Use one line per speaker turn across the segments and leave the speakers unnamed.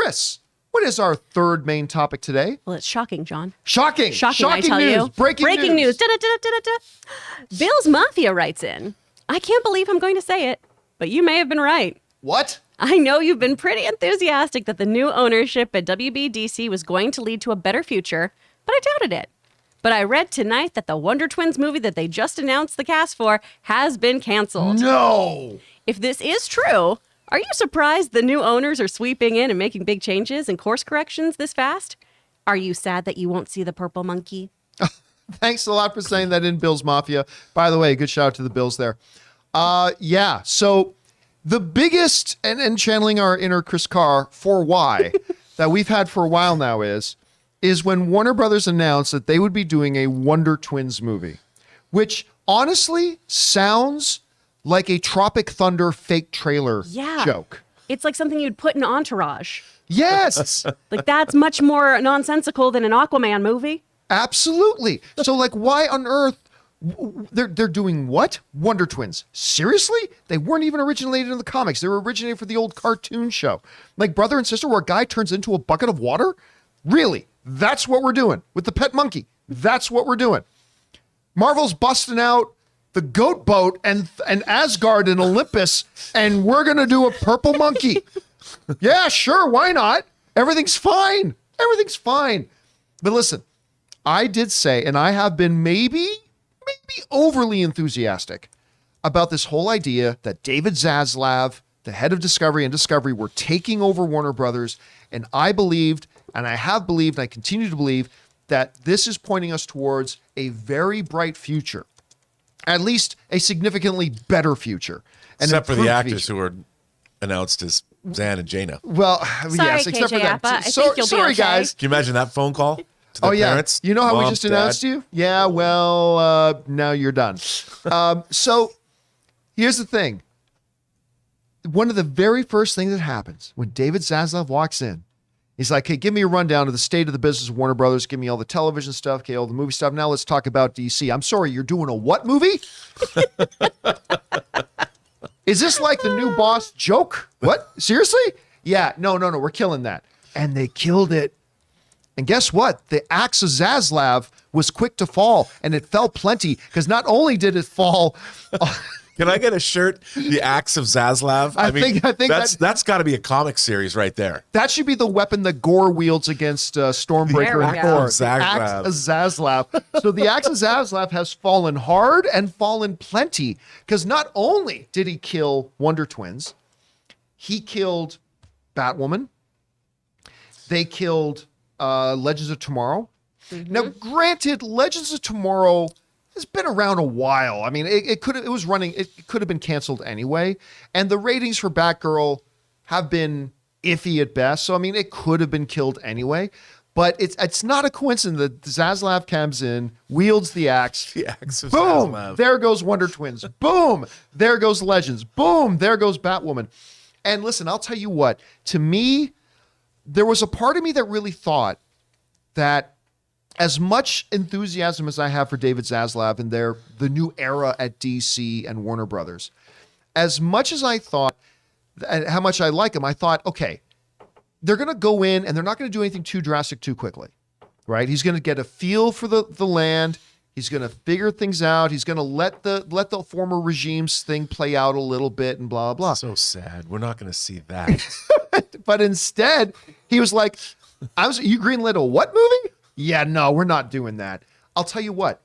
Chris, what is our third main topic today?
Well, it's shocking, John.
Shocking
I tell
news.
you.
Breaking news.
Bill's Mafia writes in. I can't believe I'm going to say it, but you may have been right.
What?
I know you've been pretty enthusiastic that the new ownership at WBDC was going to lead to a better future, but I doubted it. But I read tonight that the Wonder Twins movie that they just announced the cast for has been canceled.
No.
If this is true, are you surprised the new owners are sweeping in and making big changes and course corrections this fast? Are you sad that you won't see the purple monkey?
Thanks a lot for saying that in Bill's Mafia. By the way, good shout out to the Bills there. Yeah, so the biggest, and channeling our inner Chris Carr for why, that we've had for a while now is when Warner Brothers announced that they would be doing a Wonder Twins movie, which honestly sounds like a Tropic Thunder fake trailer joke.
It's like something you'd put in Entourage.
Yes.
Like that's much more nonsensical than an Aquaman movie.
Absolutely. So like why on earth they're doing what? Wonder Twins. Seriously? They weren't even originated in the comics. They were originated for the old cartoon show. Like brother and sister where a guy turns into a bucket of water? Really? That's what we're doing with the pet monkey. That's what we're doing. Marvel's busting out the goat boat and Asgard and Olympus, and we're going to do a purple monkey. Yeah, sure. Why not? Everything's fine. Everything's fine. But listen, I did say, and I have been maybe overly enthusiastic about this whole idea that David Zaslav, the head of Discovery and Discovery, were taking over Warner Brothers. And I believed, and I have believed, and I continue to believe that this is pointing us towards a very bright future, at least a significantly better future.
Except for the actors who were announced as Zan and Jaina.
Well,
sorry,
yes, except
KJ
for
Appa.
that.
I think you'll
Sorry,
be okay.
guys.
Can you imagine that phone call to their parents?
You know how
Mom,
we just
Dad?
announced you? Yeah, well, now you're done. So here's the thing. One of the very first things that happens when David Zaslav walks in, he's like, hey, give me a rundown of the state of the business of Warner Brothers. Give me all the television stuff, okay, all the movie stuff. Now let's talk about DC. I'm sorry, you're doing a what movie? Is this like the new boss joke? What? Seriously? Yeah, no, we're killing that. And they killed it. And guess what? The axe of Zaslav was quick to fall, and it fell plenty, because not only did it fall...
Can I get a shirt? The Axe of Zaslav.
I think
that's got to be a comic series right there.
That should be the weapon that Gore wields against Stormbreaker and Thor. The Axe of Zaslav. So the Axe of Zaslav has fallen hard and fallen plenty, because not only did he kill Wonder Twins, he killed Batwoman. They killed Legends of Tomorrow. Mm-hmm. Now, granted, Legends of Tomorrow has been around a while. I mean, it could have been canceled anyway. And the ratings for Batgirl have been iffy at best. So, I mean, it could have been killed anyway. But it's not a coincidence that Zaslav comes in, wields the axe.
The Axe of
boom,
Zaslav.
there goes Wonder Twins. Boom, there goes Legends. Boom, there goes Batwoman. And listen, I'll tell you what. To me, there was a part of me that really thought that as much enthusiasm as I have for David Zaslav and the new era at DC and Warner Brothers, as much as I thought, and how much I like him, I thought, okay, they're going to go in and they're not going to do anything too drastic too quickly, right? He's going to get a feel for the land. He's going to figure things out. He's going to let the former regime's thing play out a little bit and blah, blah.
So sad. We're not going to see that.
But instead, he was like, you greenlit a what movie? Yeah, no, we're not doing that. I'll tell you what,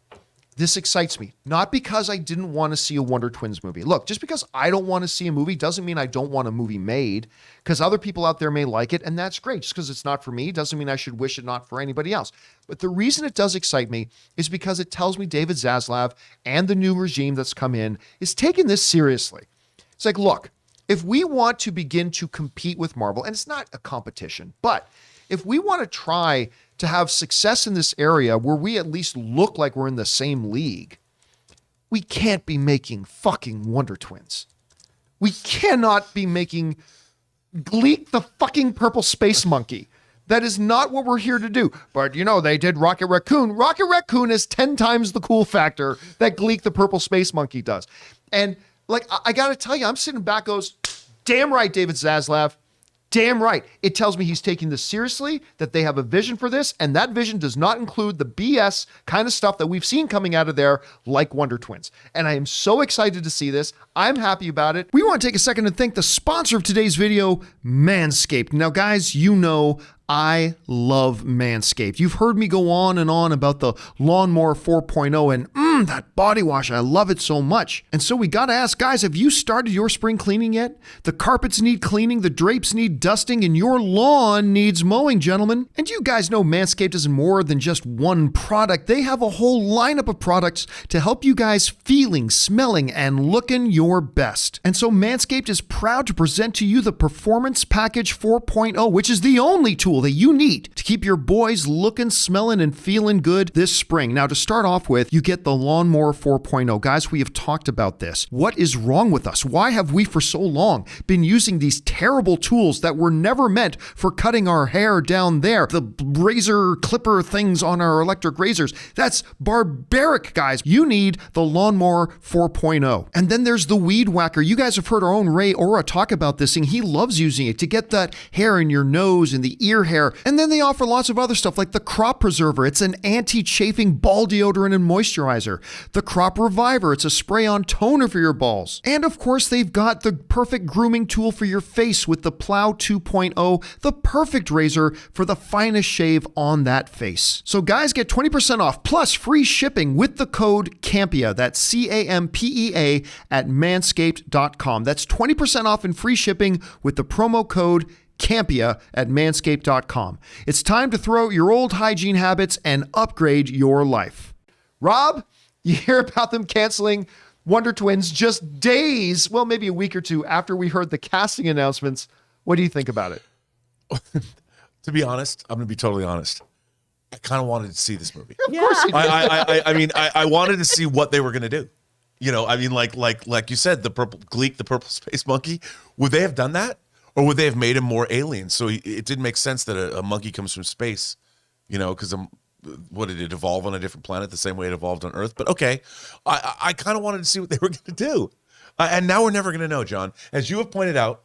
this excites me. Not because I didn't want to see a Wonder Twins movie. Look, just because I don't want to see a movie doesn't mean I don't want a movie made, because other people out there may like it, and that's great. Just because it's not for me doesn't mean I should wish it not for anybody else. But the reason it does excite me is because it tells me David Zaslav and the new regime that's come in is taking this seriously. It's like, look, if we want to begin to compete with Marvel, and it's not a competition, but if we want to try to have success in this area where we at least look like we're in the same league, we can't be making fucking Wonder Twins. We cannot be making Gleek the fucking purple space monkey. That is not what we're here to do. But, you know, they did Rocket Raccoon. Rocket Raccoon is 10 times the cool factor that Gleek the purple space monkey does. And, like, I got to tell you, I'm sitting back goes, damn right, David Zaslav. Damn right. It tells me he's taking this seriously, that they have a vision for this, and that vision does not include the BS kind of stuff that we've seen coming out of there, like Wonder Twins. And I am so excited to see this. I'm happy about it. We want to take a second to thank the sponsor of today's video, Manscaped. Now, guys, you know I love Manscaped. You've heard me go on and on about the Lawnmower 4.0 and that body wash. I love it so much. And so we got to ask, guys, have you started your spring cleaning yet? The carpets need cleaning, the drapes need dusting, and your lawn needs mowing, gentlemen. And you guys know Manscaped is more than just one product. They have a whole lineup of products to help you guys feeling, smelling, and looking your best. And so Manscaped is proud to present to you the Performance Package 4.0, which is the only tool that you need to keep your boys looking, smelling, and feeling good this spring. Now, to start off with, you get the Lawnmower 4.0. Guys, we have talked about this. What is wrong with us? Why have we for so long been using these terrible tools that were never meant for cutting our hair down there? The razor clipper things on our electric razors. That's barbaric, guys. You need the Lawnmower 4.0. And then there's the Weed Whacker. You guys have heard our own Ray Ora talk about this thing. He loves using it to get that hair in your nose and the ear hair. And then they offer lots of other stuff like the Crop Preserver. It's an anti-chafing ball deodorant and moisturizer. The Crop Reviver. It's a spray-on toner for your balls. And of course, they've got the perfect grooming tool for your face with the Plow 2.0, the perfect razor for the finest shave on that face. So guys, get 20% off plus free shipping with the code CAMPEA. That's CAMPEA at manscaped.com. That's 20% off and free shipping with the promo code Campea at manscaped.com. It's time to throw out your old hygiene habits and upgrade your life. Rob, you hear about them canceling Wonder Twins just days, well, maybe a week or two after we heard the casting announcements. What do you think about it?
To be honest, I'm going to be totally honest. I kind of wanted to see this movie.
Of course you did.
I wanted to see what they were going to do. You know, I mean, like you said, the purple Gleek, the purple space monkey. Would they have done that? Or would they have made him more alien? So it didn't make sense that a monkey comes from space, you know, because what did it evolve on a different planet the same way it evolved on Earth? But okay, I kind of wanted to see what they were going to do. And now we're never going to know, John. As you have pointed out,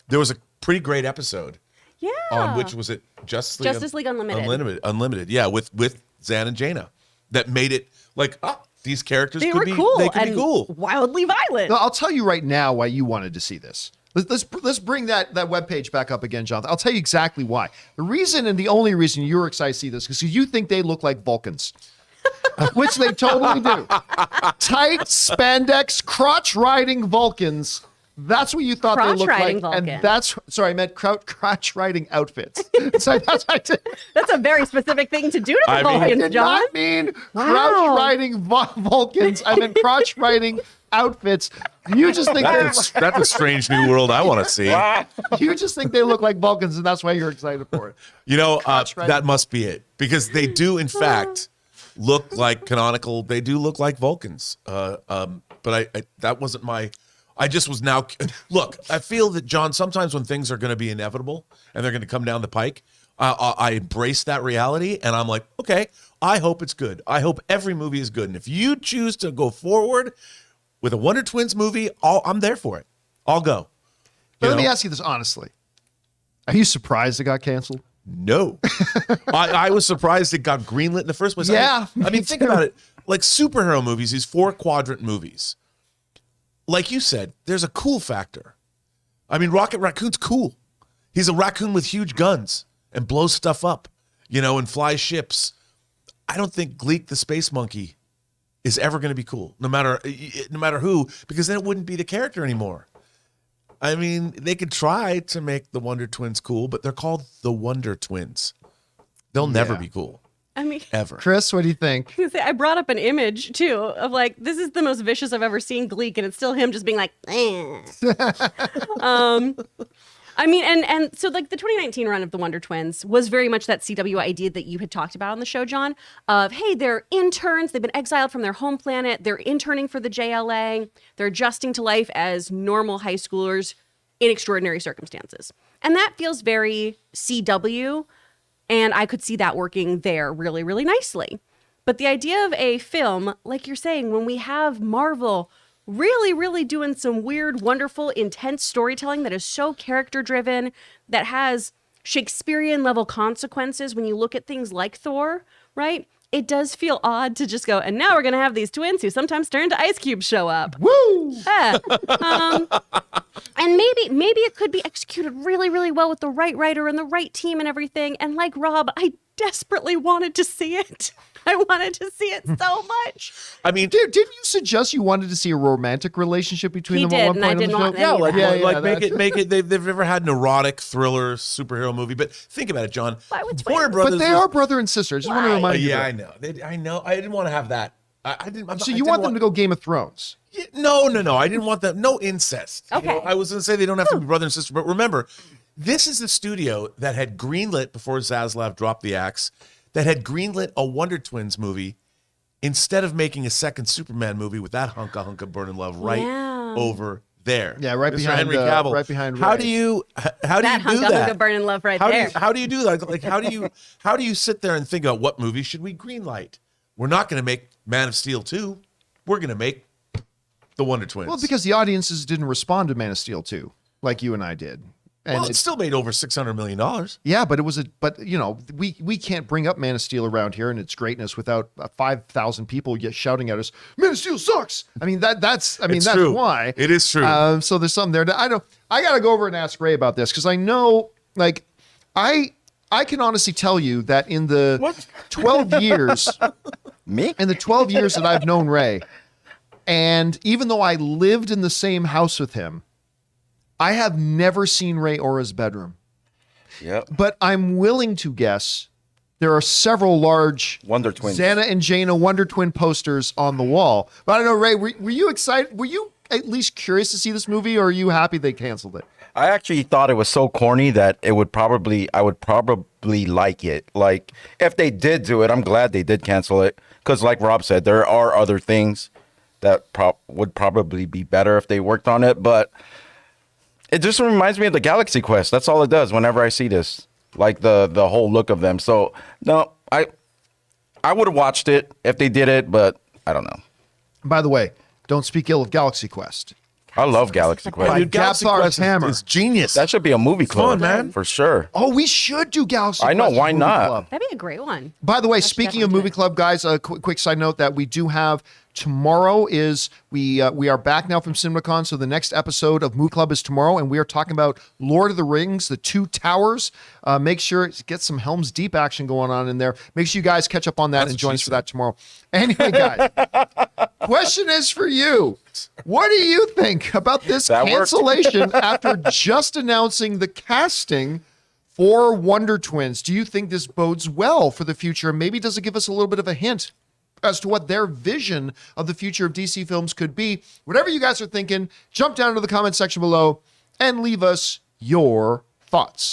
there was a pretty great episode.
Yeah.
On which was it?
Justice League Unlimited.
Unlimited. Yeah, with Zan and Jaina. That made it like, these characters
They
could
were
be
cool.
They could
and
be cool.
wildly violent.
No, I'll tell you right now why you wanted to see this. Let's bring that webpage back up again, Jonathan. I'll tell you exactly why. The reason and the only reason you're excited to see this is because you think they look like Vulcans. Which they totally do. Tight spandex, crotch-riding Vulcans. That's what you thought they looked like.
Vulcan.
And I meant crotch-riding outfits. So that's what I did.
That's a very specific thing to do to the
I
Vulcans,
did
John.
not mean crouch-riding Vulcans. I meant crotch-riding outfits. You just think
that's a strange new world I want to see.
You just think they look like Vulcans, and that's why you're excited for it.
You know, that must be it, because they do, in fact, look like canonical. They do look like Vulcans. But that wasn't my. I just was now. Look, I feel that, John, sometimes when things are going to be inevitable and they're going to come down the pike, I embrace that reality, and I'm like, okay, I hope it's good. I hope every movie is good, and if you choose to go forward with a Wonder Twins movie, I'm there for it. I'll go.
But let me ask you this honestly. Are you surprised it got canceled?
No. I was surprised it got greenlit in the first place.
Yeah.
I mean, think about it. Like superhero movies, these 4-quadrant movies. Like you said, there's a cool factor. I mean, Rocket Raccoon's cool. He's a raccoon with huge guns and blows stuff up, you know, and flies ships. I don't think Gleek the Space Monkey is ever going to be cool, no matter who, because then it wouldn't be the character anymore. I mean, they could try to make the Wonder Twins cool, but they're called the Wonder Twins. They'll never be cool.
I mean,
ever. Chris, what do you think?
I brought up an image too of like, this is the most vicious I've ever seen Gleek, and it's still him just being like, I mean, and so like the 2019 run of the Wonder Twins was very much that CW idea that you had talked about on the show, John, of, hey, they're interns. They've been exiled from their home planet. They're interning for the JLA. They're adjusting to life as normal high schoolers in extraordinary circumstances. And that feels very CW. And I could see that working there really, really nicely. But the idea of a film, like you're saying, when we have Marvel really, really doing some weird, wonderful, intense storytelling that is so character driven, that has Shakespearean level consequences when you look at things like Thor, right? It does feel odd to just go, and now we're going to have these twins who sometimes turn to ice cubes show up.
Woo!
Yeah. And maybe it could be executed really, really well with the right writer and the right team and everything. And like Rob, I desperately wanted to see it. I wanted to see it so much.
I mean,
Didn't you suggest you wanted to see a romantic relationship between
He
them at one
did,
point
and I
on the
didn't
show?
want any of
like,
that.
make it. They've never had an erotic thriller superhero movie. But think about it, John.
Why would
Warner
twins?
Brothers
But they
was-
are brother and sister. I just want to
Why?
remind you.
Yeah,
that.
I know. I know. I didn't want to have that. I didn't.
So you want them to go Game of Thrones?
No. I didn't want that. No incest. You know,
Okay.
I was going to say they don't have to be brother and sister, but remember, this is the studio that had greenlit before Zaslav dropped the axe, that had greenlit a Wonder Twins movie instead of making a second Superman movie with that hunk of burning love right
Yeah.
over there.
Yeah, right
Mr.
behind,
Henry Cavill.
right behind
How
Ray.
do you do
Hunk
that?
of burning love right
how
there.
Do you do that? Like how do you sit there and think about what movie should we greenlight? We're not going to make Man of Steel 2. We're going to make the Wonder Twins.
Well, because the audiences didn't respond to Man of Steel 2 like you and I did. And
it still made over $600 million.
yeah, but we can't bring up Man of Steel around here and its greatness without 5,000 people shouting at us, Man of Steel sucks. I mean, that's
true.
why.
It is true.
So there's something there. I got to go over and ask Ray about this because I know, like, I can honestly tell you that in the 12 years,
Me?
in the 12 years that I've known Ray, and even though I lived in the same house with him, I have never seen Ray Ora's bedroom.
Yep.
But I'm willing to guess there are several large
Wonder Twins.
Xana and Jaina Wonder Twin posters on the wall. But I don't know, Ray, were you excited? Were you at least curious to see this movie, or are you happy they canceled it?
I actually thought it was so corny that I would probably like it. Like, if they did do it, I'm glad they did cancel it. Because like Rob said, there are other things that would probably be better if they worked on it. But it just reminds me of the Galaxy Quest. That's all it does whenever I see this. Like the whole look of them. So, no, I would have watched it if they did it, but I don't know.
By the way, don't speak ill of Galaxy Quest.
I love Galaxy Quest.
Dude, Galaxy
Gaphar's
Quest
hammer.
is genius.
That should be a movie club,
fun, man.
for sure.
Oh, we should do Galaxy
I know,
Quest
why
movie
not?
club.
That'd be a great one.
By the way,
should
speaking of
definitely
movie
do it.
club, guys, a quick side note that we do have tomorrow is we are back now from CinemaCon, so the next episode of Movie Club is tomorrow, and we are talking about Lord of the Rings, The Two Towers. Make sure to get some Helm's Deep action going on in there. Make sure you guys catch up on that
That's
and join
what
us
she
for that tomorrow. Anyway, guys, question is for you. What do you think about this
That worked.
cancellation after just announcing the casting for Wonder Twins? Do you think this bodes well for the future? Maybe does it give us a little bit of a hint as to what their vision of the future of DC films could be? Whatever you guys are thinking, jump down to the comment section below and leave us your thoughts.